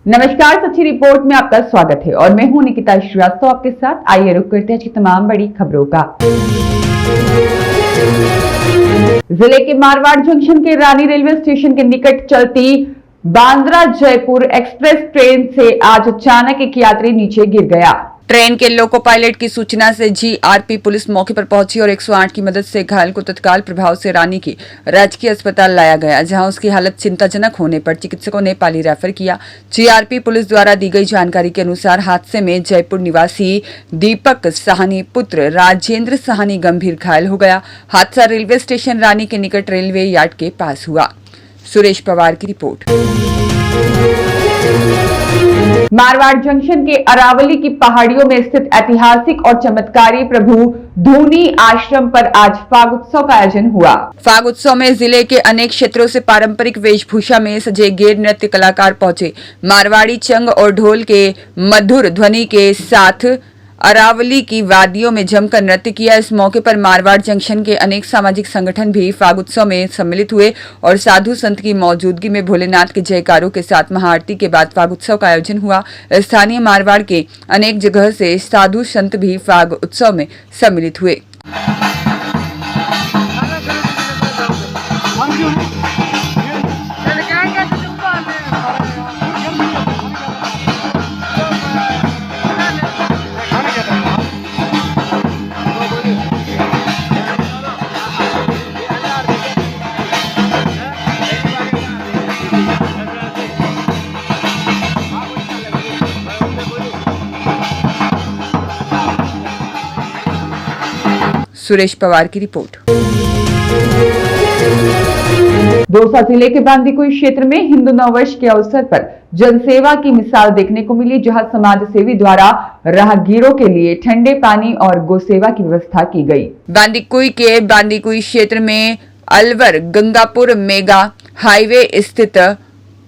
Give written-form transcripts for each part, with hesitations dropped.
नमस्कार, सच्ची रिपोर्ट में आपका स्वागत है और मैं हूं निकिता श्रीवास्तव आपके साथ। आइए रुक करते हैं आज की तमाम बड़ी खबरों का। जिले के मारवाड़ जंक्शन के रानी रेलवे स्टेशन के निकट चलती बांद्रा जयपुर एक्सप्रेस ट्रेन से आज अचानक एक यात्री नीचे गिर गया। ट्रेन के लोको पायलट की सूचना से जीआरपी पुलिस मौके पर पहुंची और 108 की मदद से घायल को तत्काल प्रभाव से रानी के राजकीय अस्पताल लाया गया, जहां उसकी हालत चिंताजनक होने पर चिकित्सकों ने पाली रेफर किया। जीआरपी पुलिस द्वारा दी गई जानकारी के अनुसार हादसे में जयपुर निवासी दीपक साहनी पुत्र राजेंद्र साहनी गंभीर घायल हो गया। हादसा रेलवे स्टेशन रानी के निकट रेलवे यार्ड के पास हुआ। सुरेश पवार की रिपोर्ट। मारवाड़ जंक्शन के अरावली की पहाड़ियों में स्थित ऐतिहासिक और चमत्कारी प्रभु धूनी आश्रम पर आज फाग उत्सव का आयोजन हुआ। फाग उत्सव में जिले के अनेक क्षेत्रों से पारंपरिक वेशभूषा में सजे गैर नृत्य कलाकार पहुंचे। मारवाड़ी चंग और ढोल के मधुर ध्वनि के साथ अरावली की वादियों में जमकर नृत्य किया। इस मौके पर मारवाड़ जंक्शन के अनेक सामाजिक संगठन भी फाग उत्सव में सम्मिलित हुए और साधु संत की मौजूदगी में भोलेनाथ के जयकारों के साथ महाआरती के बाद फाग उत्सव का आयोजन हुआ। स्थानीय मारवाड़ के अनेक जगह से साधु संत भी फाग उत्सव में सम्मिलित हुए। सुरेश पवार की रिपोर्ट। दौसा जिले के बांदीकुई क्षेत्र में हिंदू नववर्ष के अवसर पर जनसेवा की मिसाल देखने को मिली, जहां समाज सेवी द्वारा राहगीरों के लिए ठंडे पानी और गोसेवा की व्यवस्था की गई। बांदीकुई के बांदीकुई क्षेत्र में अलवर गंगापुर मेगा हाईवे स्थित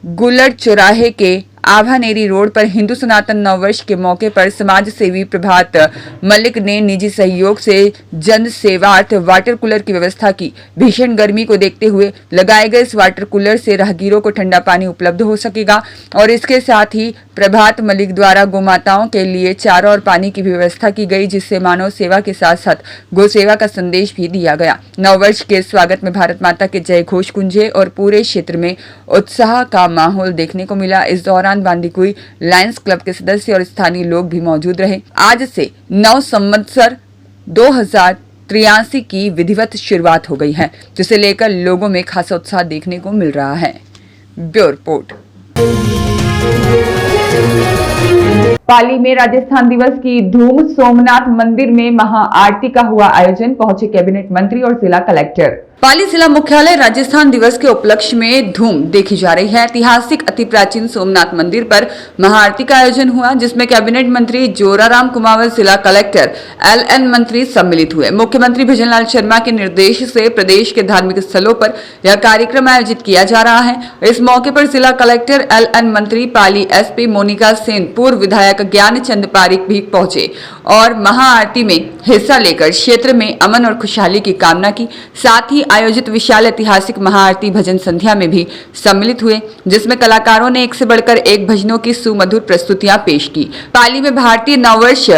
गुलड़ चौराहे के आभानेरी रोड पर हिंदू सनातन नववर्ष के मौके पर समाज सेवी प्रभात मलिक ने निजी सहयोग से जन सेवार्थ वाटर कूलर की व्यवस्था की। भीषण गर्मी को देखते हुए लगाए गए इस वाटर कूलर से राहगीरों को ठंडा पानी उपलब्ध हो सकेगा और इसके साथ ही प्रभात मलिक द्वारा गोमाताओं के लिए चारा और पानी की व्यवस्था की गई, जिससे मानव सेवा के साथ साथ गौ सेवा का संदेश भी दिया गया। नववर्ष के स्वागत में भारत माता के जय घोष गुंजे और पूरे क्षेत्र में उत्साह का माहौल देखने को मिला। इस दौरान बांदीकुई लायंस क्लब के सदस्य और स्थानीय लोग भी मौजूद रहे। आज से 9 संवत्सर 2083 की विधिवत शुरुआत हो गई है, जिसे लेकर लोगों में खासा उत्साह देखने को मिल रहा है। Bureau report. पाली में राजस्थान दिवस की धूम। सोमनाथ मंदिर में महाआरती का हुआ आयोजन, पहुंचे कैबिनेट मंत्री और जिला कलेक्टर। पाली जिला मुख्यालय राजस्थान दिवस के उपलक्ष्य में धूम देखी जा रही है। ऐतिहासिक अति प्राचीन सोमनाथ मंदिर पर महाआरती का आयोजन हुआ, जिसमें कैबिनेट मंत्री जोराराम कुमावत, जिला कलेक्टर एलएन मंत्री सम्मिलित हुए। मुख्यमंत्री भजनलाल शर्मा के निर्देश से प्रदेश के धार्मिक स्थलों पर यह कार्यक्रम आयोजित किया जा रहा है। इस मौके पर जिला कलेक्टर एलएन मंत्री, पाली एसपी मोनिका सेन, पूर्व विधायक ज्ञानचंद पारिक भी पहुंचे और महाआरती में हिस्सा लेकर क्षेत्र में अमन और खुशहाली की कामना की। साथ ही आयोजित विशाल ऐतिहासिक महाआरती भजन संध्या में भी सम्मिलित हुए, जिसमें कलाकारों ने एक से बढ़कर एक भजनों की सुमधुर प्रस्तुतियां पेश की। पाली में भारतीय नववर्ष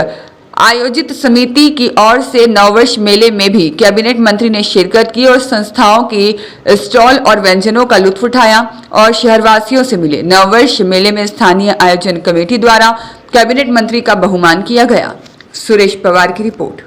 आयोजित समिति की ओर से नववर्ष मेले में भी कैबिनेट मंत्री ने शिरकत की और संस्थाओं की स्टॉल और व्यंजनों का लुत्फ उठाया और शहरवासियों से मिले। नववर्ष मेले में स्थानीय आयोजन कमेटी द्वारा कैबिनेट मंत्री का बहुमान किया गया। सुरेश पवार की रिपोर्ट।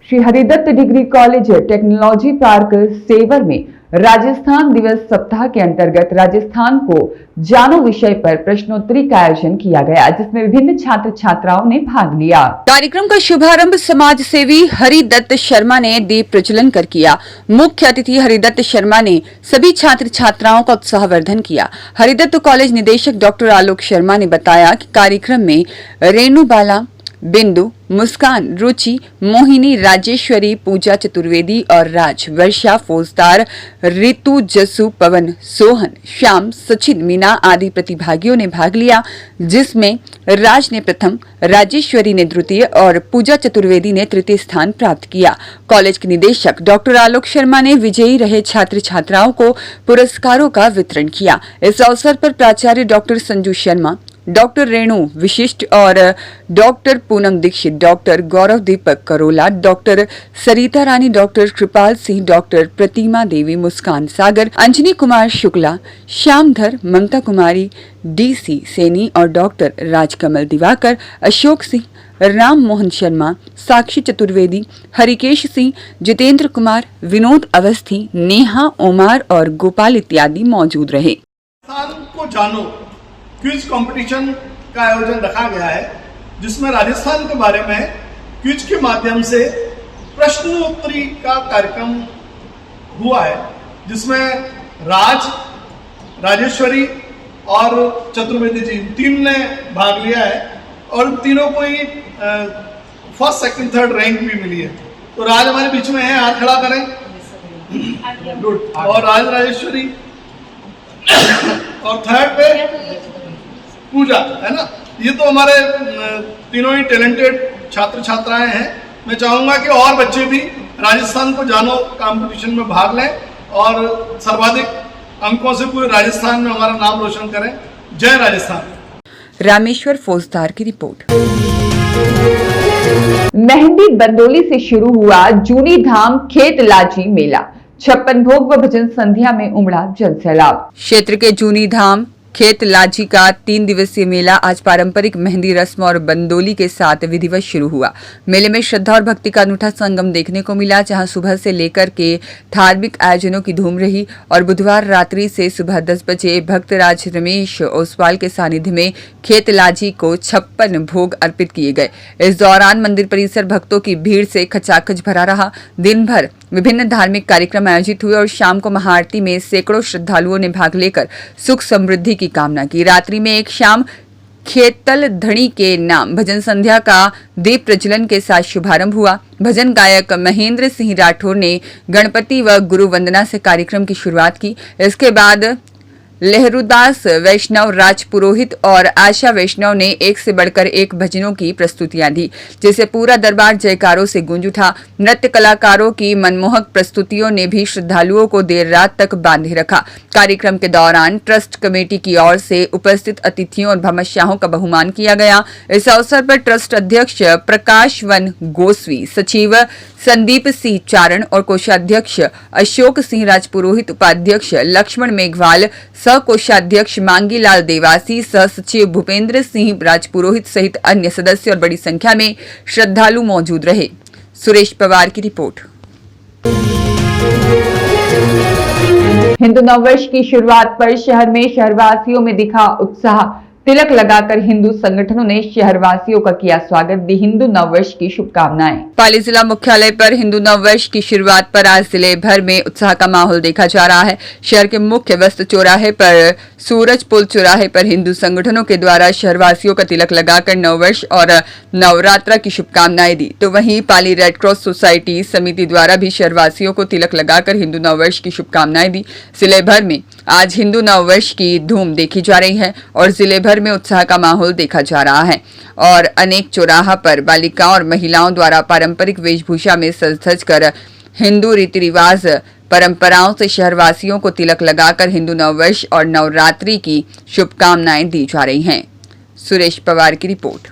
Shri Haridatt degree college technology park Sewar में राजस्थान दिवस सप्ताह के अंतर्गत राजस्थान को जानो विषय पर प्रश्नोत्तरी का आयोजन किया गया, जिसमें विभिन्न छात्र छात्राओं ने भाग लिया। कार्यक्रम का शुभारंभ समाज सेवी हरिदत्त शर्मा ने दीप प्रज्वलन कर किया। मुख्य अतिथि हरिदत्त शर्मा ने सभी छात्र छात्राओं का उत्साहवर्धन किया। हरिदत्त कॉलेज निदेशक डॉक्टर आलोक शर्मा ने बताया कि कार्यक्रम में रेणु बाला, बिंदु, मुस्कान, रुचि, मोहिनी, राजेश्वरी, पूजा चतुर्वेदी और राज, वर्षा, फौजदार, ऋतु, जसु, पवन, सोहन, श्याम, सचिन, मीना आदि प्रतिभागियों ने भाग लिया, जिसमें राज ने प्रथम, राजेश्वरी ने द्वितीय और पूजा चतुर्वेदी ने तृतीय स्थान प्राप्त किया। कॉलेज के निदेशक डॉक्टर आलोक शर्मा ने विजयी रहे छात्र छात्राओं को पुरस्कारों का वितरण किया। इस अवसर पर प्राचार्य डॉक्टर संजू शर्मा, डॉक्टर रेणु विशिष्ट और डॉक्टर पूनम दीक्षित, डॉक्टर गौरव दीपक करोला, डॉक्टर सरिता रानी, डॉक्टर कृपाल सिंह, डॉक्टर प्रतिमा देवी, मुस्कान सागर, अंजनी कुमार शुक्ला, श्यामधर, ममता कुमारी, डीसी सैनी और डॉक्टर राजकमल दिवाकर, अशोक सिंह, राम मोहन शर्मा, साक्षी चतुर्वेदी, हरिकेश सिंह, जितेंद्र कुमार, विनोद अवस्थी, नेहा, ओमार और गोपाल इत्यादि मौजूद रहे। को जानो क्विज कंपटीशन का आयोजन रखा गया है, जिसमें राजस्थान के बारे में क्विज के माध्यम से प्रश्नोत्तरी का कार्यक्रम हुआ है, जिसमें राजेश्वरी और चतुर्वेदी जी तीन ने भाग लिया है और तीनों को ही फर्स्ट सेकंड थर्ड रैंक भी मिली है। तो राज हमारे बीच में है, हाथ खड़ा करें। गुड। और राजेश्वरी और थर्ड पे पूजा, है ना। ये तो हमारे तीनों ही टैलेंटेड छात्र छात्राएं हैं। मैं चाहूंगा कि और बच्चे भी राजस्थान को जानो कंपटीशन में भाग लें और सर्वाधिक अंकों से पूरे राजस्थान में हमारा नाम रोशन करें। जय राजस्थान। रामेश्वर फौजदार की रिपोर्ट। मेहंदी बंदोली से शुरू हुआ जूनी धाम खेत लाजी मेला, 56 भोग व भजन संध्या में उमड़ा जन सैलाब। क्षेत्र के जूनी धाम खेत लाजी का 3 दिवसीय मेला आज पारंपरिक मेहंदी रस्म और बंदोली के साथ विधिवत शुरू हुआ। मेले में श्रद्धा और भक्ति का अनूठा संगम देखने को मिला, जहां सुबह से लेकर के धार्मिक आयोजनों की धूम रही और बुधवार रात्रि से सुबह 10 बजे भक्तराज रमेश ओसवाल के सानिध्य में खेत लाजी को 56 भोग अर्पित किए गए। इस दौरान मंदिर परिसर भक्तों की भीड़ से खचाखच भरा रहा। दिन भर विभिन्न धार्मिक कार्यक्रम आयोजित हुए और शाम को महाआरती में सैकड़ों श्रद्धालुओं ने भाग लेकर सुख समृद्धि की कामना की। रात्रि में एक शाम खेतल धणी के नाम भजन संध्या का दीप प्रज्वलन के साथ शुभारंभ हुआ। भजन गायक महेंद्र सिंह राठौर ने गणपति व गुरु वंदना से कार्यक्रम की शुरुआत की। इसके बाद लहरुदास वैष्णव, राज पुरोहित और आशा वैष्णव ने एक से बढ़कर एक भजनों की प्रस्तुतियां दी, जिसे पूरा दरबार जयकारों से गूंज उठा। नृत्य कलाकारों की मनमोहक प्रस्तुतियों ने भी श्रद्धालुओं को देर रात तक बांधे रखा। कार्यक्रम के दौरान ट्रस्ट कमेटी की ओर से उपस्थित अतिथियों और भामाशाहों का बहुमान किया गया। इस अवसर पर ट्रस्ट अध्यक्ष प्रकाश वन गोस्वी, सचिव संदीप सिंह चारण और कोषाध्यक्ष अशोक सिंह राजपुरोहित, उपाध्यक्ष लक्ष्मण मेघवाल, सह कोषाध्यक्ष मांगीलाल देवासी, सह सचिव भूपेंद्र सिंह राजपुरोहित सहित अन्य सदस्य और बड़ी संख्या में श्रद्धालु मौजूद रहे। सुरेश पवार की रिपोर्ट। हिंदू नववर्ष की शुरुआत पर शहर में शहरवासियों में दिखा उत्साह। तिलक लगाकर हिंदू संगठनों ने शहरवासियों का किया स्वागत, दी हिंदू नववर्ष की शुभकामनाएं। पाली जिला मुख्यालय पर हिंदू नववर्ष की शुरुआत पर आज जिले भर में उत्साह का माहौल देखा जा रहा है। शहर के मुख्य वस्त्र चौराहे पर, सूरज पुल चौराहे पर हिंदू संगठनों के द्वारा शहरवासियों का तिलक लगाकर नववर्ष और नवरात्रा की शुभकामनाएं दी। तो वहीं पाली रेड क्रॉस सोसाइटी समिति द्वारा भी शहरवासियों को तिलक लगाकर हिंदू नववर्ष की शुभकामनाएं दी। जिले भर में आज हिंदू नववर्ष की धूम देखी जा रही है और जिले भर में उत्साह का माहौल देखा जा रहा है और अनेक चौराहा पर बालिकाओं और महिलाओं द्वारा पारंपरिक वेशभूषा में सज-धज कर हिंदू रीति रिवाज परंपराओं से शहरवासियों को तिलक लगाकर हिंदू नववर्ष और नवरात्रि की शुभकामनाएं दी जा रही हैं। सुरेश पवार की रिपोर्ट।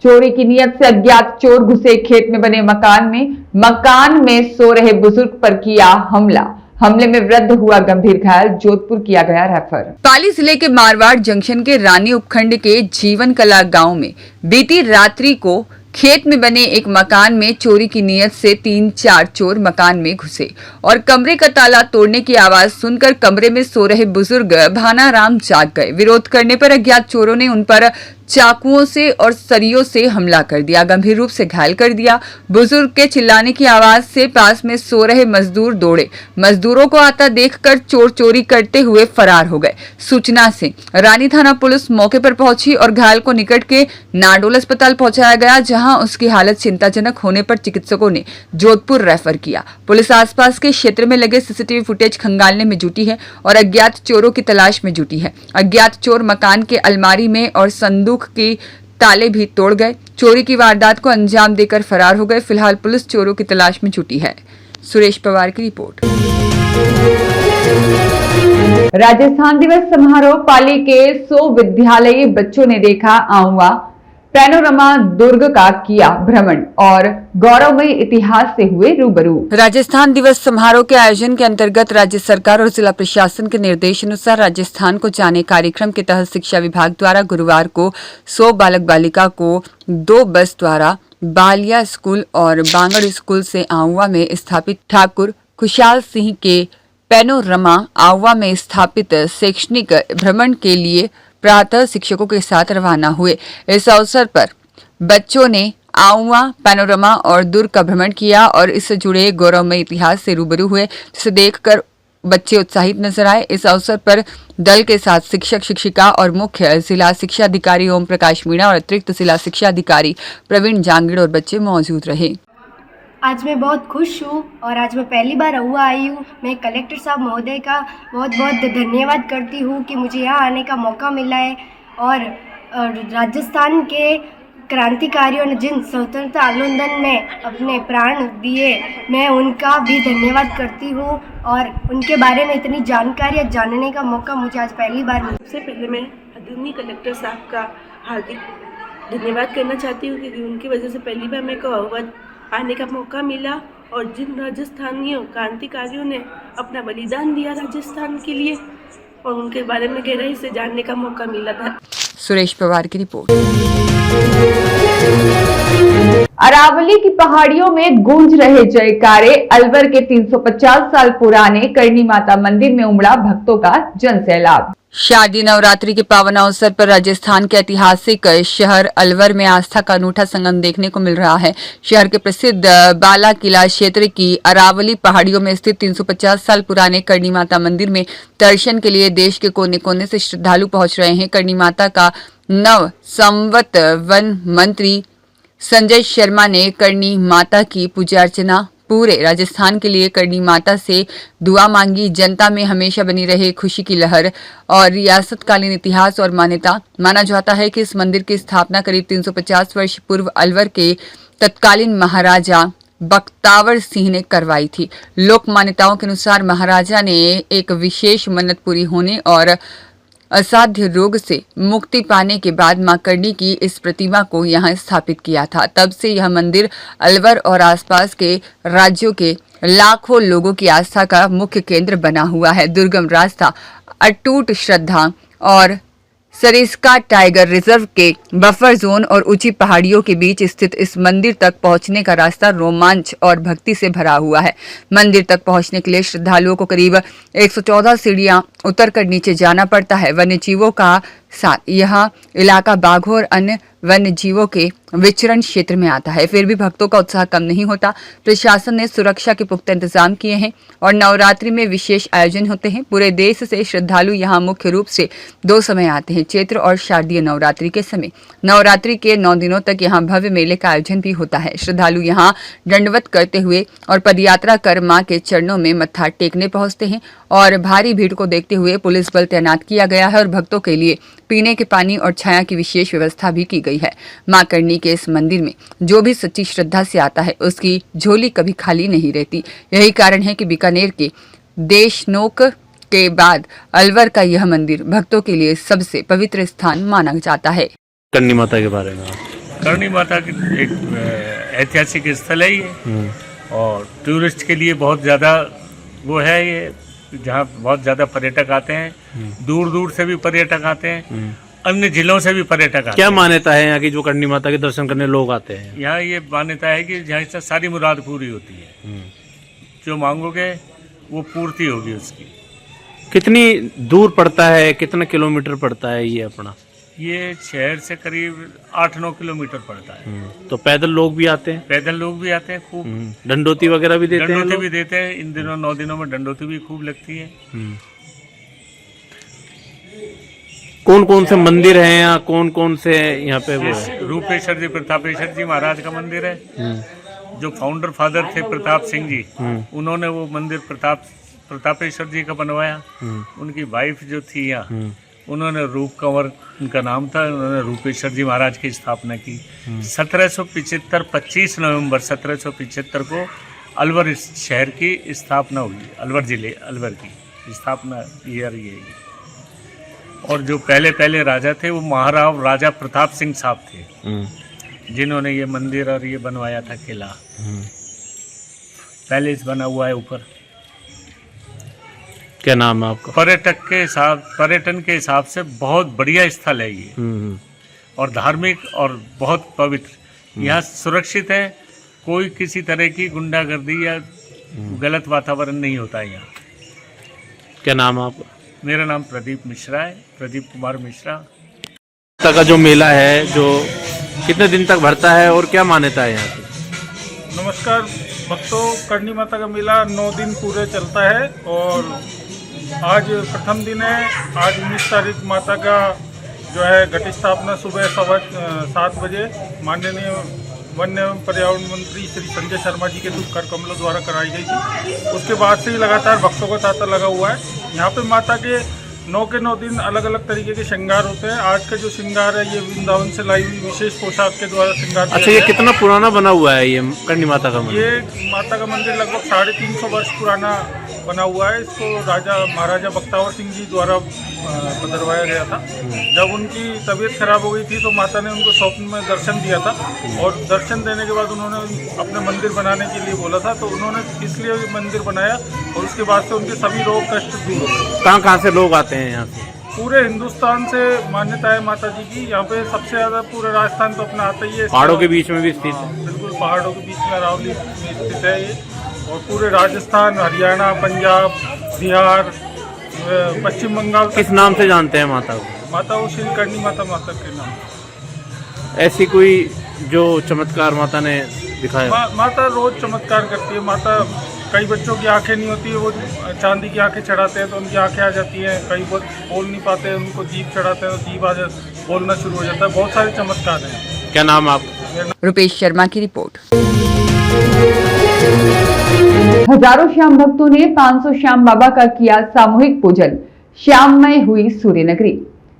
चोरी की नियत से अज्ञात चोर घुसे खेत में बने मकान में सो रहे बुजुर्ग पर किया हमला। हमले में वृद्ध हुआ गंभीर घायल, जोधपुर किया गया रेफर। पाली जिले के मारवाड़ जंक्शन के रानी उपखंड के जीवन कला गांव में बीती रात्रि को खेत में बने एक मकान में चोरी की नियत से 3-4 चोर मकान में घुसे और कमरे का ताला तोड़ने की आवाज सुनकर कमरे में सो रहे बुजुर्ग भानाराम जाग गए। विरोध करने पर अज्ञात चोरों ने उन पर चाकुओं से और सरियों से हमला कर दिया, गंभीर रूप से घायल कर दिया। बुजुर्ग के चिल्लाने की आवाज से पास में सो रहे मजदूर दौड़े। मजदूरों को आता देखकर चोर चोरी करते हुए फरार हो गए। सूचना से रानी थाना पुलिस मौके पर पहुंची और घायल को निकट के नाडोल अस्पताल पहुंचाया गया, जहां उसकी हालत चिंताजनक होने पर चिकित्सकों ने जोधपुर रेफर किया। पुलिस आसपास के क्षेत्र में लगे सीसीटीवी फुटेज खंगालने में जुटी है और अज्ञात चोरों की तलाश में जुटी है। अज्ञात चोर मकान के अलमारी में और संदूक की ताले भी तोड़ गए। चोरी की वारदात को अंजाम देकर फरार हो गए। फिलहाल पुलिस चोरों की तलाश में जुटी है। सुरेश पवार की रिपोर्ट। राजस्थान दिवस समारोह पाली के 100 विद्यालयी बच्चों ने देखा आउवा पैनोरमा दुर्ग का किया भ्रमण और गौरवमयी इतिहास से हुए रूबरू। राजस्थान दिवस समारोह के आयोजन के अंतर्गत राज्य सरकार और जिला प्रशासन के निर्देशानुसार राजस्थान को जाने कार्यक्रम के तहत शिक्षा विभाग द्वारा गुरुवार को 100 बालक बालिका को 2 बस द्वारा बालिया स्कूल और बांगड़ स्कूल से आउवा में स्थापित ठाकुर खुशहाल सिंह के पैनोरमा आउवा में स्थापित शैक्षणिक भ्रमण के लिए प्रातः शिक्षकों के साथ रवाना हुए। इस अवसर पर बच्चों ने आउवा पैनोरमा और दुर्ग का भ्रमण किया और इससे जुड़े गौरवमय इतिहास से रूबरू हुए, जिसे देखकर बच्चे उत्साहित नजर आए। इस अवसर पर दल के साथ शिक्षक शिक्षिका और मुख्य जिला शिक्षा अधिकारी ओम प्रकाश मीणा और अतिरिक्त जिला शिक्षा अधिकारी प्रवीण जांगड़ और बच्चे मौजूद रहे। आज मैं बहुत खुश हूँ और आज मैं पहली बार आउवा आई हूँ। मैं कलेक्टर साहब महोदय का बहुत बहुत धन्यवाद करती हूँ कि मुझे यहाँ आने का मौका मिला है और राजस्थान के क्रांतिकारियों ने जिन स्वतंत्रता आंदोलन में अपने प्राण दिए, मैं उनका भी धन्यवाद करती हूँ और उनके बारे में इतनी जानकारी जानने का मौका मुझे आज पहली बार मिला। सबसे पहले मैं आदरणीय कलेक्टर साहब का हार्दिक धन्यवाद करना चाहती हूँ क्योंकि उनकी वजह से पहली बार मेरे को आउवा आने का मौका मिला और जिन राजस्थानियों क्रांतिकारियों ने अपना बलिदान दिया राजस्थान के लिए और उनके बारे में गहराई से जानने का मौका मिला था। सुरेश पवार की रिपोर्ट। अरावली की पहाड़ियों में गूंज रहे जयकारे। अलवर के 350 साल पुराने करणी माता मंदिर में उमड़ा भक्तों का जनसैलाब। शारदीय नवरात्रि के पावन अवसर पर राजस्थान के ऐतिहासिक शहर अलवर में आस्था का अनूठा संगम देखने को मिल रहा है। शहर के प्रसिद्ध बाला किला क्षेत्र की अरावली पहाड़ियों में स्थित 350 साल पुराने करणी माता मंदिर में दर्शन के लिए देश के कोने कोने से श्रद्धालु पहुंच रहे हैं। करणी माता का नव संवत वन मंत्री संजय शर्मा ने करणी माता की पूजा अर्चना पूरे राजस्थान के लिए करणी माता से दुआ मांगी। जनता में हमेशा बनी रहे खुशी की लहर और रियासतकालीन इतिहास और मान्यता। माना जाता है कि इस मंदिर की स्थापना करीब 350 वर्ष पूर्व अलवर के तत्कालीन महाराजा बख्तावर सिंह ने करवाई थी। लोक मान्यताओं के अनुसार महाराजा ने एक विशेष मन्नत पूरी होने और असाध्य रोग से मुक्ति पाने के बाद मां करणी की इस प्रतिमा को यहां स्थापित किया था। तब से यह मंदिर अलवर और आसपास के राज्यों के लाखों लोगों की आस्था का मुख्य केंद्र बना हुआ है। दुर्गम रास्ता, अटूट श्रद्धा और सरिस्का टाइगर रिजर्व के बफर जोन और ऊंची पहाड़ियों के बीच स्थित इस मंदिर तक पहुंचने का रास्ता रोमांच और भक्ति से भरा हुआ है। मंदिर तक पहुंचने के लिए श्रद्धालुओं को करीब 114 सीढ़ियां उतरकर नीचे जाना पड़ता है। वन्य जीवों का साथ यह इलाका बाघों और अन्य वन्य जीवों के विचरण क्षेत्र में आता है। फिर भी भक्तों का उत्साह कम नहीं होता। प्रशासन ने सुरक्षा के पुख्ता इंतजाम किए हैं और नवरात्रि में विशेष आयोजन होते हैं। पूरे देश से श्रद्धालु यहाँ मुख्य रूप से 2 समय आते हैं, चैत्र और शारदीय नवरात्रि के समय। नवरात्रि के 9 दिनों तक यहाँ भव्य मेले का आयोजन भी होता है। श्रद्धालु यहाँ दंडवत करते हुए और पदयात्रा कर मां के चरणों में मत्था टेकने पहुंचते हैं और भारी भीड़ को देखते हुए पुलिस बल तैनात किया गया है और भक्तों के लिए पीने के पानी और छाया की विशेष व्यवस्था भी की गई है। मां करणी के इस मंदिर में जो भी सच्ची श्रद्धा से आता है उसकी झोली कभी खाली नहीं रहती। यही कारण है कि बीकानेर के देशनोक के बाद अलवर का यह मंदिर भक्तों के लिए सबसे पवित्र स्थान माना जाता है। करणी माता के बारे में करणी माता की एक ऐतिहासिक स्थल है ये और टूरिस्ट के लिए बहुत ज़्यादा वो है ये, जहाँ बहुत ज़्यादा पर्यटक आते हैं। दूर दूर से भी पर्यटक आते हैं, अन्य जिलों से भी पर्यटक आते हैं। क्या मान्यता है यहाँ की जो करणी माता के दर्शन करने लोग आते हैं? यहाँ ये मान्यता है कि यहाँ से सारी मुराद पूरी होती है। जो मांगोगे वो पूर्ति होगी उसकी। कितनी दूर पड़ता है, कितना किलोमीटर पड़ता है ये अपना? ये शहर से करीब 8-9 किलोमीटर पड़ता है। तो पैदल लोग भी आते हैं? पैदल लोग भी आते हैं खूब। डंडोती वगैरह भी देते हैं? डंडोती लोग? भी देते हैं। इन दिनों 9 दिनों में डंडोती भी खूब लगती है। कौन कौन से मंदिर हैं यहाँ, कौन कौन से यहाँ पे वो है? रूपेश्वर जी, प्रतापेश्वर जी महाराज का मंदिर है। जो फाउंडर फादर थे प्रताप सिंह जी, उन्होंने वो मंदिर प्रतापेश्वर जी का बनवाया। उनकी वाइफ जो थी यहाँ, उन्होंने रूप कंवर उनका नाम था, उन्होंने रूपेश्वर जी महाराज की स्थापना की। 1775 25 नवंबर 1775 को अलवर शहर की स्थापना हुई। अलवर जिले अलवर की स्थापना ईयर ये है। और जो पहले राजा थे वो महाराव राजा प्रताप सिंह साहब थे, जिन्होंने ये मंदिर और ये बनवाया था किला। पैलेस बना हुआ है ऊपर। क्या नाम है आपका? पर्यटन के हिसाब से बहुत बढ़िया स्थल है ये, और धार्मिक और बहुत पवित्र। यहाँ सुरक्षित है, कोई किसी तरह की गुंडागर्दी या गलत वातावरण नहीं होता है यहाँ। क्या नाम है आपका? मेरा नाम प्रदीप मिश्रा है, प्रदीप कुमार मिश्रा। का जो मेला है जो कितने दिन तक भरता है और क्या मान्यता है यहाँ की? नमस्कार भक्तों, करणी माता का मेला 9 दिन पूरे चलता है और आज प्रथम दिन है। आज 19 तारीख माता का जो है घट स्थापना सुबह 7:15 बजे माननीय वन एवं पर्यावरण मंत्री श्री संजय शर्मा जी के शुभ कर कमलों द्वारा कराई गई थी। उसके बाद से ही लगातार भक्तों का तांता लगा हुआ है। यहाँ पे माता के 9 के 9 दिन अलग अलग तरीके के श्रृंगार होते हैं। आज का जो श्रृंगार है ये वृंदावन से लाई हुई विशेष पोशाक के द्वारा श्रृंगार। अच्छा, ये कितना पुराना बना हुआ है ये करणी माता का मंदिर? ये माता का मंदिर लगभग 350 वर्ष पुराना बना हुआ है। इसको महाराजा बख्तावर सिंह जी द्वारा पधरवाया गया था। जब उनकी तबीयत खराब हो गई थी तो माता ने उनको स्वप्न में दर्शन दिया था, और दर्शन देने के बाद उन्होंने अपने मंदिर बनाने के लिए बोला था, तो उन्होंने इसलिए मंदिर बनाया और उसके बाद से उनके सभी रोग कष्ट दूर हो गए। कहाँ से लोग आते हैं यहाँ से? पूरे हिंदुस्तान से मान्यता है माता जी की। यहाँ पे सबसे ज़्यादा पूरे राजस्थान तो अपना आता ही है। पहाड़ों के बीच में भी स्थित है। बिल्कुल, पहाड़ों के बीच में अरावली में स्थित है ये। और पूरे राजस्थान, हरियाणा, पंजाब, बिहार, पश्चिम बंगाल। किस नाम से जानते हैं माता को? माता वो श्री करणी माता के नाम। ऐसी कोई जो चमत्कार माता ने दिखाया? माता रोज चमत्कार करती है। माता कई बच्चों की आंखें नहीं होती है, वो चांदी की आंखें चढ़ाते हैं तो उनकी आंखें आ जाती हैं। कई बोल नहीं पाते हैं, उनको जीभ चढ़ाते हैं तो जीभ बोलना शुरू हो जाता है। बहुत सारे चमत्कार हैं। क्या नाम आप? रुपेश शर्मा की रिपोर्ट। हजारों श्याम भक्तों ने 500 श्याम बाबा का किया सामूहिक पूजन। श्याममय हुई सूर्य नगरी।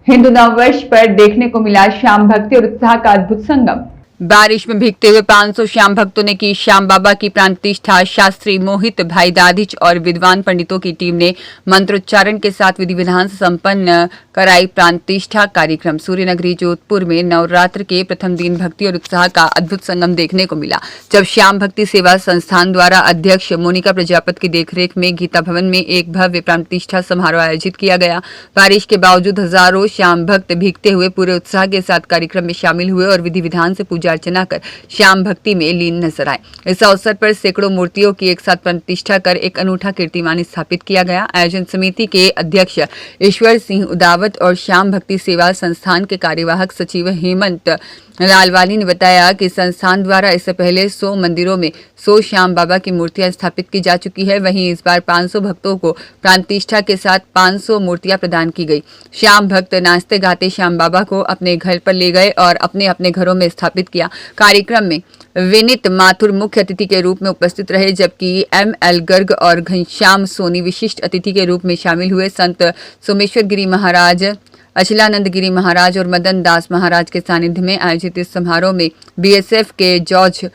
हिंदू नववर्ष पर देखने को मिला श्याम भक्ति और उत्साह का अद्भुत संगम। बारिश में भीगते हुए 500 श्याम भक्तों ने की श्याम बाबा की प्राण प्रतिष्ठा। शास्त्री मोहित भाई दादिच और विद्वान पंडितों की टीम ने मंत्रोच्चारण के साथ विधि विधान से संपन्न कराई प्राण प्रतिष्ठा कार्यक्रम। सूर्यनगरी जोधपुर में नवरात्र के प्रथम दिन भक्ति और उत्साह का अद्भुत संगम देखने को मिला, जब श्याम भक्ति सेवा संस्थान द्वारा अध्यक्ष मोनिका प्रजापति की देखरेख में गीता भवन में एक भव्य प्राण प्रतिष्ठा समारोह आयोजित किया गया। बारिश के बावजूद हजारों श्याम भक्त भीगते हुए पूरे उत्साह के साथ कार्यक्रम में शामिल हुए और विधि विधान से पूजा अर्चना कर श्याम भक्ति में लीन नजर आए। इस अवसर पर सैकड़ों मूर्तियों की एक साथ प्रतिष्ठा कर एक अनूठा कीर्तिमान स्थापित किया गया। आयोजन समिति के अध्यक्ष ईश्वर सिंह उदावत और श्याम भक्ति सेवा संस्थान के कार्यवाहक सचिव हेमंत लालवानी ने बताया कि संस्थान द्वारा इससे पहले 100 मंदिरों में 100 श्याम बाबा की मूर्तियां स्थापित की जा चुकी है। वहीं इस बार 500 भक्तों को प्राण प्रतिष्ठा के साथ 500 मूर्तियां प्रदान की गई। श्याम भक्त नाचते गाते श्याम बाबा को अपने घर पर ले गए और अपने अपने घरों में स्थापित किया। कार्यक्रम में विनीत माथुर मुख्य अतिथि के रूप में उपस्थित रहे, जबकि ML गर्ग और घनश्याम सोनी विशिष्ट अतिथि के रूप में शामिल हुए। संत सोमेश्वर गिरी महाराज, अचलानंद गिरी महाराज और मदन दास महाराज के सानिध्य में आयोजित इस समारोह में BSF के जॉर्ज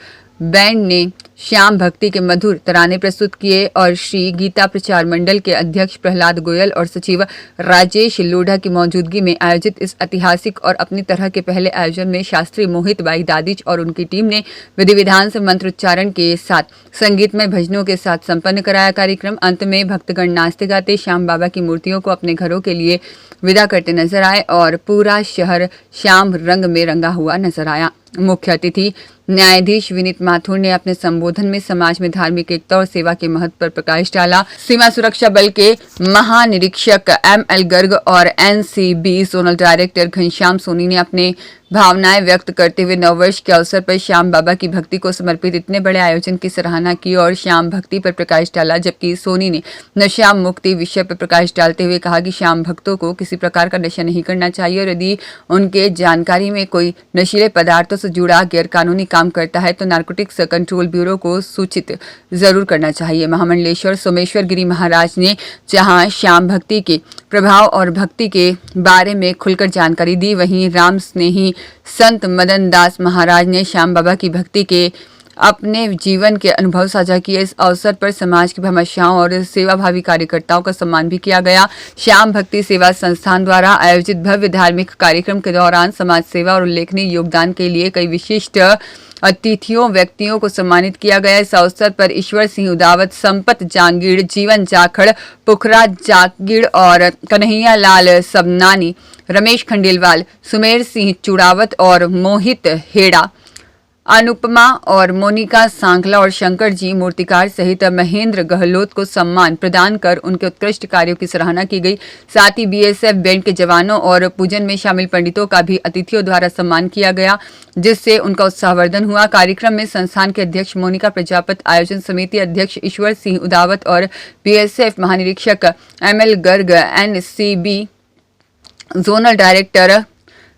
बैंड ने श्याम भक्ति के मधुर तराने प्रस्तुत किए और श्री गीता प्रचार मंडल के अध्यक्ष प्रहलाद गोयल और सचिव राजेश लोढ़ा की मौजूदगी में आयोजित इस ऐतिहासिक और अपनी तरह के पहले आयोजन में शास्त्री मोहित बाई दादिच और उनकी टीम ने विधि विधान से मंत्रोच्चारण के साथ संगीतमय भजनों के साथ संपन्न कराया। कार्यक्रम अंत में भक्तगण नाचते गाते श्याम बाबा की मूर्तियों को अपने घरों के लिए विदा करते नजर आए और पूरा शहर श्याम रंग में रंगा हुआ नजर आया। मुख्य अतिथि न्यायाधीश विनीत माथुर ने अपने संबोधन में समाज में धार्मिक एकता और सेवा के महत्व पर प्रकाश डाला। सीमा सुरक्षा बल के महानिरीक्षक ML गर्ग और NCB zonal director Ghanshyam Soni ने अपने भावनाएं व्यक्त करते हुए नववर्ष के अवसर पर श्याम बाबा की भक्ति को समर्पित इतने बड़े आयोजन की सराहना की और श्याम भक्ति पर प्रकाश डाला, जबकि सोनी ने नशा मुक्ति विषय पर प्रकाश डालते हुए कहा कि श्याम भक्तों को किसी प्रकार का नशा नहीं करना चाहिए और यदि उनके जानकारी में कोई नशीले पदार्थों से जुड़ा गैरकानूनी काम करता है तो नारकोटिक्स कंट्रोल ब्यूरो को सूचित जरूर करना चाहिए। महामंडलेश्वर सोमेश्वर गिरी महाराज ने जहां श्याम भक्ति के प्रभाव और भक्ति के बारे में खुलकर जानकारी दी, वहीं राम स्नेही संत मदन दास महाराज ने श्याम बाबा की भक्ति के अपने जीवन के अनुभव साझा किए। इस अवसर पर समाज की भामाशाहों और सेवाभावी कार्यकर्ताओं का सम्मान भी किया गया। श्याम भक्ति सेवा संस्थान द्वारा आयोजित भव्य धार्मिक कार्यक्रम के दौरान समाज सेवा और उल्लेखनीय योगदान के लिए कई विशिष्ट अतिथियों व्यक्तियों को सम्मानित किया गया। इस अवसर पर ईश्वर सिंह उदावत, संपत जांगीड़, जीवन जाखड़, पुखरा जागीड़ और कन्हैया लाल सबनानी, रमेश खंडेलवाल, सुमेर सिंह चुड़ावत और मोहित हेड़ा, अनुपमा और मोनिका सांखला और शंकर जी मूर्तिकार सहित महेंद्र गहलोत को सम्मान प्रदान कर उनके उत्कृष्ट कार्यों की सराहना की गई। साथ ही BSF बैंड के जवानों और पूजन में शामिल पंडितों का भी अतिथियों द्वारा सम्मान किया गया, जिससे उनका उत्साहवर्धन हुआ। कार्यक्रम में संस्थान के अध्यक्ष मोनिका प्रजापत, आयोजन समिति अध्यक्ष ईश्वर सिंह उदावत और BSF महानिरीक्षक ML Garg, NCB zonal director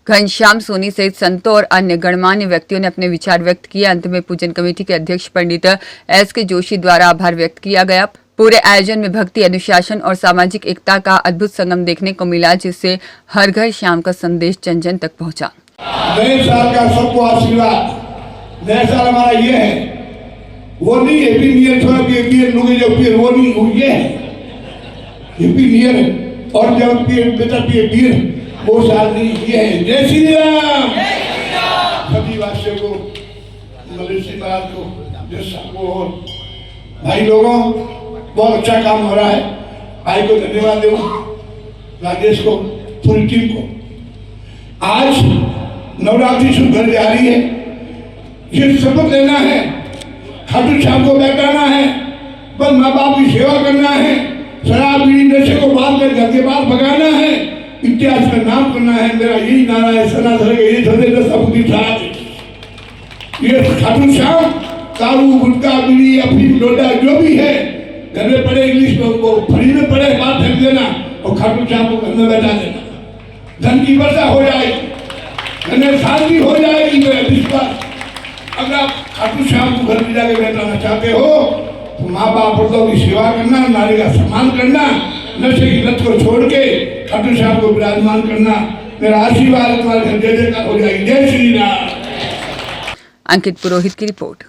Ghanshyam Soni सहित संतों और अन्य गणमान्य व्यक्तियों ने अपने विचार व्यक्त किए। अंत में पूजन कमेटी के अध्यक्ष पंडित SK जोशी द्वारा आभार व्यक्त किया गया। पूरे आयोजन में भक्ति, अनुशासन और सामाजिक एकता का अद्भुत संगम देखने को मिला, जिससे हर घर श्याम का संदेश जन जन तक पहुंचा। नए साल का सबको आशीर्वाद। नया साल हमारा ये है, वो नहीं हैप्पी न्यू ईयर, थोड़ा पीयर लोग जो पीयर वो नहीं, वो ये है हैप्पी न्यू ईयर। और जब पीयर बेटा पीयर वो साल नहीं, ये है जय श्री राम। सभी वासियों को, मलेशिया महाराज को, जय सबको और भाई लोगों, बहुत अच्छा काम हो रहा है। भाई को धन्यवाद दो, राजेश को, पूरी टीम को। आज नवरात्रि शुभ घर जा रही है, ये शपथ लेना है, खाटू श्याम को बैठाना है, बस माँ बाप की सेवा करना है, शराब बीड़ी नशे को बात कर घर के बाहर भगाना है, इतिहास का नाम करना है। मेरा यही नारा है, सनातन ये खाटू श्याम दारू गुटखा बीड़ी अफीम लोटा जो भी है घर में पड़े, इंग्लिश में वो फ्री में पड़े, बात फेंक देना और खाटू श्याम को घर में बैठा देना। धन की वर्षा हो जाएगी, घर में शांति हो जाएगी। मेरा विश्वास, अगर आप खाटू श्याम को घर में जाके बैठाना चाहते हो तो माँ बाप पुरुषों की सेवा करना, नारी का सम्मान करना, नशे की लत को छोड़ के खाटू श्याम को विराजमान करना। मेरा आशीर्वाद तुम्हारे घर जय जयकार हो जाएगी। जय श्री राम। अंकित पुरोहित की रिपोर्ट।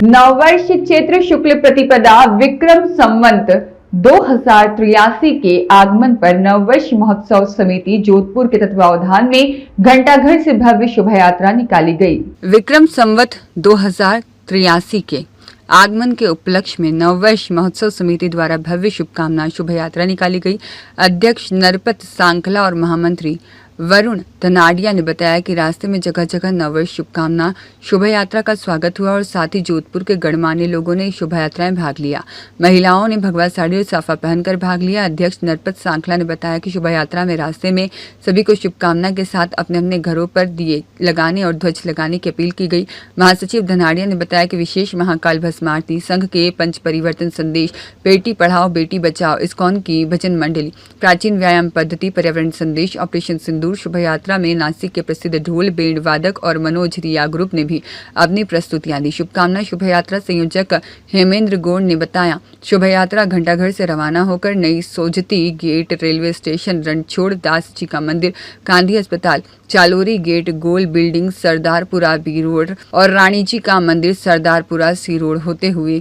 नववर्ष चैत्र शुक्ल प्रतिपदा विक्रम संवत 2083 के आगमन पर नववर्ष महोत्सव समिति जोधपुर के तत्वावधान में घंटाघर से भव्य शोभा यात्रा निकाली गई। विक्रम संवत 2083 के आगमन के उपलक्ष्य में नववर्ष महोत्सव समिति द्वारा भव्य शुभकामना शोभा यात्रा निकाली गई। अध्यक्ष नरपत सांखला और महामंत्री वरुण धनाडिया ने बताया कि रास्ते में जगह जगह नववर्ष शुभकामना शोभा यात्रा का स्वागत हुआ और साथ ही जोधपुर के गणमान्य लोगों ने शोभा यात्रा में भाग लिया। महिलाओं ने भगवा साड़ी और साफा पहनकर भाग लिया। अध्यक्ष नरपत सांखला ने बताया कि शोभा यात्रा में रास्ते में सभी को शुभकामना के साथ अपने अपने घरों पर दिए लगाने और ध्वज लगाने की अपील की गई। महासचिव धनाडिया ने बताया कि विशेष महाकाल भस्म आरती, संघ के पंच परिवर्तन संदेश, बेटी पढ़ाओ बेटी बचाओ, इस्कॉन की भजन मंडली, प्राचीन व्यायाम पद्धति, पर्यावरण संदेश, ऑपरेशन सिंदूर शोभा यात्रा में नासिक के प्रसिद्ध ढोल बैंड वादक और मनोज रिया ग्रुप ने भी अपनी प्रस्तुतियां दी। शुभकामना शोभा यात्रा संयोजक हेमेंद्र गौड़ ने बताया, शोभा यात्रा घंटाघर से रवाना होकर नई Sojati gate, railway station, Ranchhod Das ji का मंदिर, गांधी अस्पताल, चालोरी गेट, गोल बिल्डिंग, सरदारपुरा बी रोड और रानी जी का मंदिर, सरदारपुरा सी रोड होते हुए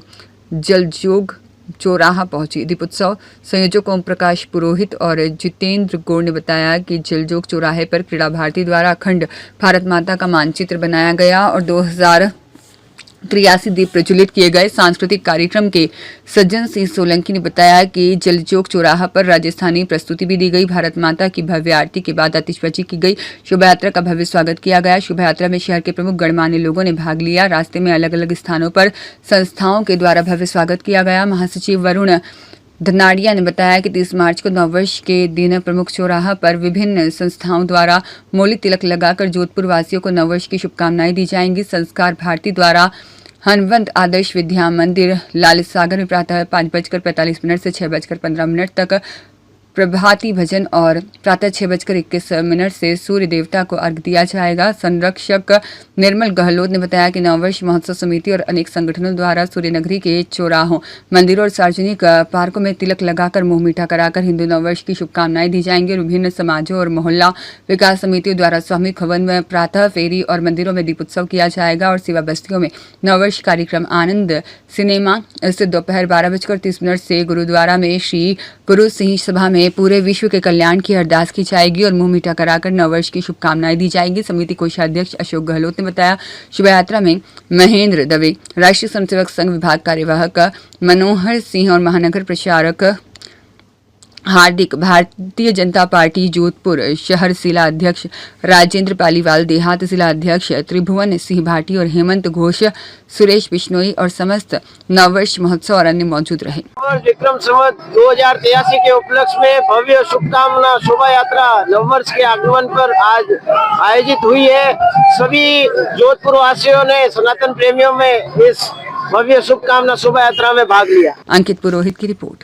जलजोग चौराहा पहुंची। दीपोत्सव संयोजक ओम प्रकाश पुरोहित और जितेंद्र गौड़ ने बताया कि जलजोग चौराहे पर क्रीड़ा भारती द्वारा अखंड भारत माता का मानचित्र बनाया गया और 83 दीप प्रज्वलित किए गए। सांस्कृतिक कार्यक्रम के सज्जन सिंह सोलंकी ने बताया कि जलचौक चौराहा पर राजस्थानी प्रस्तुति भी दी गई। भारत माता की भव्य आरती के बाद आतिशबाजी की गई। शोभा यात्रा का भव्य स्वागत किया गया। शोभा यात्रा में शहर के प्रमुख गणमान्य लोगों ने भाग लिया। रास्ते में अलग अलग स्थानों पर संस्थाओं के द्वारा भव्य स्वागत किया गया। महासचिव वरुण धनाड़िया ने बताया कि 30 मार्च को नववर्ष के दिन प्रमुख चौराहा पर विभिन्न संस्थाओं द्वारा मौली तिलक लगाकर जोधपुर वासियों को नववर्ष की शुभकामनाएं दी जाएंगी। संस्कार भारती द्वारा हनवंत आदर्श विद्या मंदिर लाल सागर में प्रातः 5:45 से 6:15 तक प्रभाती भजन और प्रातः 6:21 से सूर्य देवता को अर्घ दिया जाएगा। संरक्षक निर्मल गहलोत ने बताया कि नववर्ष महोत्सव समिति और अनेक संगठनों द्वारा सूर्य नगरी के चौराहों, मंदिरों और सार्वजनिक पार्कों में तिलक लगाकर मुंह मीठा कराकर हिंदू नववर्ष की शुभकामनाएं दी जाएंगी। और विभिन्न समाजों और मोहल्ला विकास समितियों द्वारा सामूहिक हवन में प्रातः फेरी और मंदिरों में दीपोत्सव किया जाएगा। और सेवा बस्तियों में नववर्ष कार्यक्रम आनंद सिनेमा स्थित दोपहर 12:30 से गुरुद्वारा में श्री पुरुष सिंह सभा में पूरे विश्व के कल्याण की अरदास की जाएगी और मुंह मीठा कराकर नववर्ष की शुभकामनाएं दी जाएंगी। समिति कोषाध्यक्ष अशोक गहलोत ने बताया। शोभा यात्रा में महेंद्र दवे, राष्ट्रीय स्वयंसेवक संघ विभाग कार्यवाहक मनोहर सिंह और महानगर प्रचारक हार्दिक, भारतीय जनता पार्टी जोधपुर शहर जिला अध्यक्ष राजेंद्र पालीवाल, देहात जिला अध्यक्ष त्रिभुवन सिंह भाटी और हेमंत घोष, सुरेश बिश्नोई और समस्त नववर्ष महोत्सव और अन्य मौजूद रहे। विक्रम संवत 2083 के उपलक्ष्य में भव्य शुभकामना शोभा यात्रा नववर्ष के आगमन पर आज आयोजित हुई है। सभी जोधपुर वासियों ने, सनातन प्रेमियों में इस भव्य शुभकामना शोभा यात्रा में भाग लिया। अंकित पुरोहित की रिपोर्ट।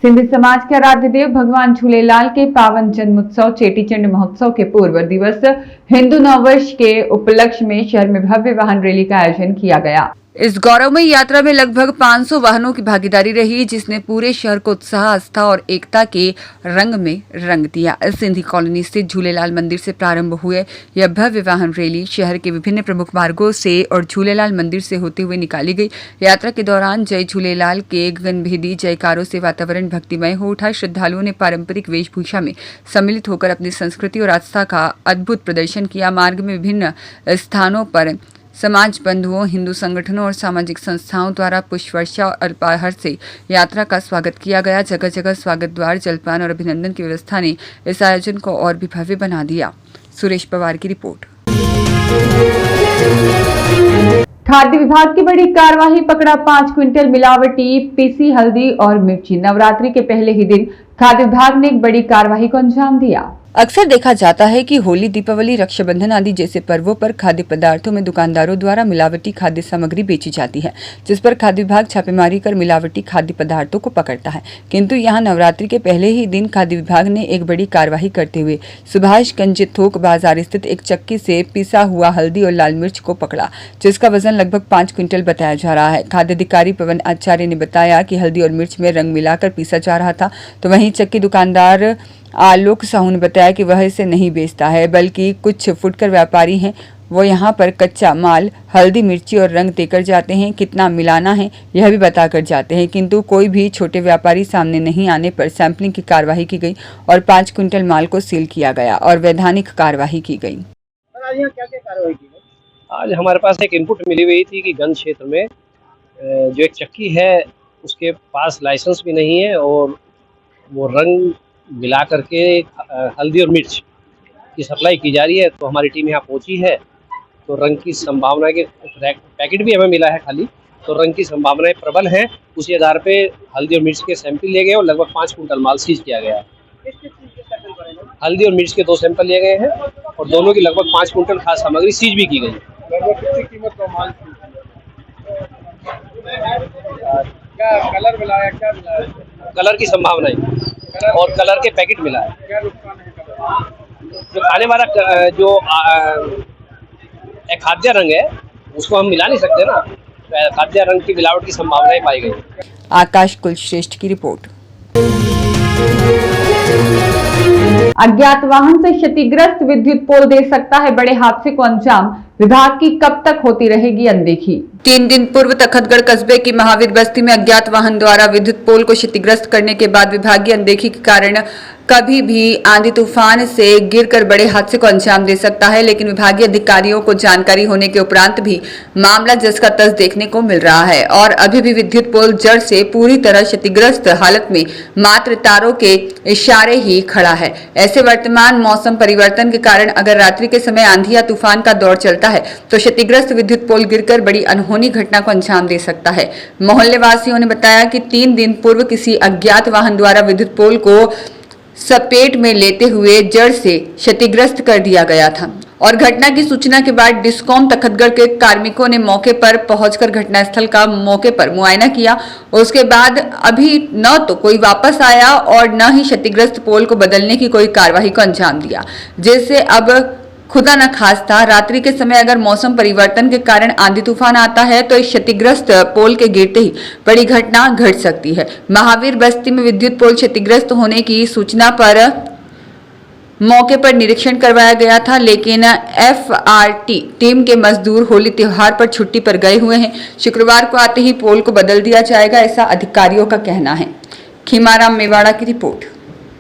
सिंधी समाज के आराध्य देव भगवान झूलेलाल के पावन जन्मोत्सव चेटीचंड महोत्सव के पूर्व दिवस हिंदू नववर्ष के उपलक्ष्य में शहर में भव्य वाहन रैली का आयोजन किया गया। इस गौरवमयी यात्रा में लगभग 500 वाहनों की भागीदारी रही, जिसने पूरे शहर को उत्साह, आस्था और एकता के रंग में रंग दिया। सिंधी कॉलोनी स्थित झूलेलाल मंदिर से प्रारंभ हुए यह भव्य वाहन रैली शहर के विभिन्न प्रमुख मार्गों से और झूलेलाल मंदिर से होते हुए निकाली गई। यात्रा के दौरान जय झूलेलाल के गगनभेदी जयकारों से वातावरण भक्तिमय हो उठा। श्रद्धालुओं ने पारंपरिक वेशभूषा में सम्मिलित होकर अपनी संस्कृति और आस्था का अद्भुत प्रदर्शन किया। मार्ग में विभिन्न स्थानों पर समाज बंधुओं, हिंदू संगठनों और सामाजिक संस्थाओं द्वारा पुष्पवर्षा और अल्पाहार से यात्रा का स्वागत किया गया। जगह जगह स्वागत द्वार, जलपान और अभिनंदन की व्यवस्था ने इस आयोजन को और भी भव्य बना दिया। सुरेश पवार की रिपोर्ट। खाद्य विभाग की बड़ी कार्रवाई, पकड़ा 5 क्विंटल मिलावटी पीसी हल्दी और मिर्ची। नवरात्रि के पहले ही दिन खाद्य विभाग ने एक बड़ी कार्रवाई को अंजाम दिया। अक्सर देखा जाता है कि होली, दीपावली, रक्षाबंधन आदि जैसे पर्वों पर खाद्य पदार्थों में दुकानदारों द्वारा मिलावटी खाद्य सामग्री बेची जाती है, जिस पर खाद्य विभाग छापेमारी कर मिलावटी खाद्य पदार्थों को पकड़ता है। किंतु यहां नवरात्रि के पहले ही दिन खाद्य विभाग ने एक बड़ी कार्रवाई करते हुए सुभाषगंज थोक बाजार स्थित एक चक्की से पिसा हुआ हल्दी और लाल मिर्च को पकड़ा, जिसका वजन लगभग 5 क्विंटल बताया जा रहा है। खाद्य अधिकारी पवन आचार्य ने बताया कि हल्दी और मिर्च में रंग मिलाकर पीसा जा रहा था, तो वहीं चक्की दुकानदार आलोक साहू ने बताया कि वह इसे नहीं बेचता है, बल्कि कुछ फुटकर व्यापारी हैं, वो यहाँ पर कच्चा माल हल्दी, मिर्ची और रंग देकर जाते हैं। कितना मिलाना है यह भी बताकर जाते हैं, किंतु कोई भी छोटे व्यापारी सामने नहीं आने पर सैंपलिंग की कार्रवाई की गई और 5 क्विंटल माल को सील किया गया और वैधानिक कार्रवाई की गई। आज हमारे पास एक इनपुट मिली हुई थी कि गंज क्षेत्र में जो एक चक्की है उसके पास लाइसेंस भी नहीं है और वो रंग मिला करके हल्दी और मिर्च की सप्लाई की जा रही है। तो हमारी टीम यहाँ पहुँची है, तो रंग की संभावना के पैकेट भी हमें मिला है खाली, तो रंग की संभावनाएं प्रबल हैं। उसी आधार पे हल्दी और मिर्च के सैंपल लिए गए और लगभग 5 क्विंटल माल सीज किया गया है। हल्दी और मिर्च के 2 सैंपल लिए गए हैं और दोनों की लगभग 5 क्विंटल खाद्य सामग्री सीज भी की गई। कलर मिलाया, क्या मिलाया? कलर की संभावना है और कलर के पैकेट मिला है। जो खाने वाला जो खाद्य रंग है उसको हम मिला नहीं सकते ना, खाद्य रंग की मिलावट की संभावनाएं पाई गई। आकाश कुलश्रेष्ठ की रिपोर्ट। अज्ञात वाहन से क्षतिग्रस्त विद्युत पोल दे सकता है बड़े हादसे को अंजाम, विभाग की कब तक होती रहेगी अनदेखी। 3 दिन पूर्व तखतगढ़ कस्बे की महावीर बस्ती में अज्ञात वाहन द्वारा विद्युत पोल को क्षतिग्रस्त करने के बाद विभागीय अनदेखी के कारण कभी भी आंधी तूफान से गिरकर बड़े हादसे को अंजाम दे सकता है, लेकिन विभागीय अधिकारियों को जानकारी होने के उपरांत भी मामला जस का तस देखने को मिल रहा है और अभी भी विद्युत पोल जड़ से पूरी तरह क्षतिग्रस्त हालत में मात्र तारों के इशारे ही खड़ा है। ऐसे वर्तमान मौसम परिवर्तन के कारण अगर रात्रि के समय आंधी या तूफान का दौर चलता है तो क्षतिग्रस्त विद्युत पोल गिरकर बड़ी अनहोनी घटना को अंजाम दे सकता है। मोहल्ले वासियों ने बताया कि 3 दिन पूर्व किसी अज्ञात वाहन द्वारा विद्युत पोल को सपेट में लेते हुए जड़ से क्षतिग्रस्त कर दिया गया था और घटना की सूचना के बाद डिस्कॉम तखतगढ़ के कार्मिकों ने मौके पर पहुंचकर घटनास्थल का मौके पर मुआयना किया। उसके बाद अभी न तो कोई वापस आया और न ही क्षतिग्रस्त पोल को बदलने की कोई कार्रवाई को अंजाम दिया, जिससे अब खुदा न खास्ता रात्रि के समय अगर मौसम परिवर्तन के कारण आंधी तूफान आता है तो इस क्षतिग्रस्त पोल के गिरते ही बड़ी घटना घट सकती है। महावीर बस्ती में विद्युत पोल क्षतिग्रस्त होने की सूचना पर मौके पर निरीक्षण करवाया गया था, लेकिन FRT टीम के मजदूर होली त्योहार पर छुट्टी पर गए हुए हैं। शुक्रवार को आते ही पोल को बदल दिया जाएगा, ऐसा अधिकारियों का कहना है। खीमाराम मेवाड़ा की रिपोर्ट।